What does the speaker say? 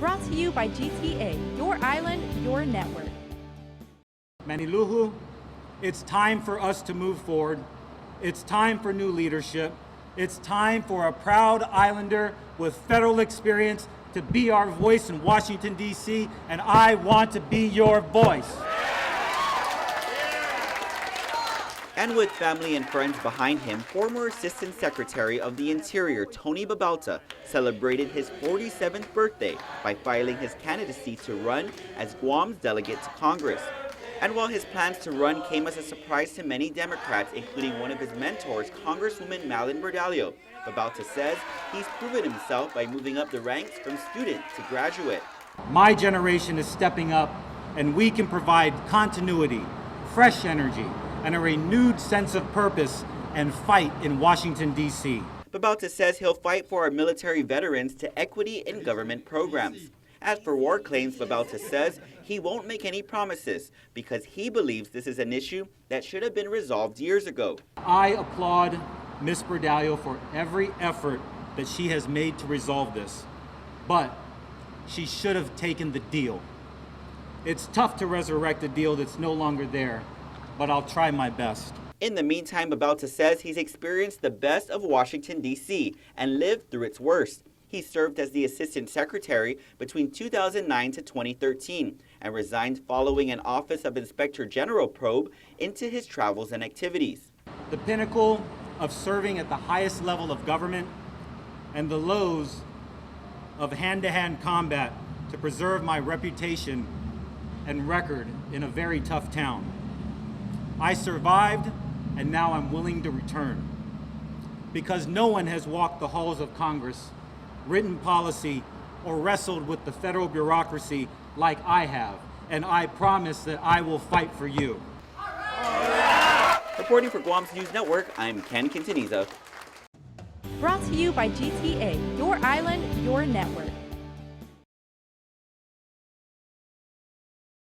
Brought to you by GTA, your island, your network. Manilu-hu, it's time for us to move forward. It's time for new leadership. It's time for a proud islander with federal experience to be our voice in Washington, D.C., and I want to be your voice. And with family and friends behind him, former Assistant Secretary of the Interior Tony Babauta celebrated his 47th birthday by filing his candidacy to run as Guam's delegate to Congress. And while his plans to run came as a surprise to many Democrats, including one of his mentors, Congresswoman Manilu-hu, Babauta says he's proven himself by moving up the ranks from student to graduate. My generation is stepping up, and we can provide continuity, fresh energy, and a renewed sense of purpose and fight in Washington, D.C. Babauta says he'll fight for our military veterans to equity in government programs. As for war claims, Babauta says he won't make any promises because he believes this is an issue that should have been resolved years ago. I applaud Ms. Berdallo for every effort that she has made to resolve this, but she should have taken the deal. It's tough to resurrect a deal that's no longer there, but I'll try my best. In the meantime, Babauta says he's experienced the best of Washington, D.C. and lived through its worst. He served as the Assistant Secretary between 2009 to 2013 and resigned following an Office of Inspector General probe into his travels and activities. The pinnacle of serving at the highest level of government and the lows of hand-to-hand combat to preserve my reputation and record in a very tough town. I survived, and now I'm willing to return. Because no one has walked the halls of Congress, written policy, or wrestled with the federal bureaucracy like I have, and I promise that I will fight for you. Reporting for Guam's News Network, I'm Ken Quintaniza. Brought to you by GTA, your island, your network.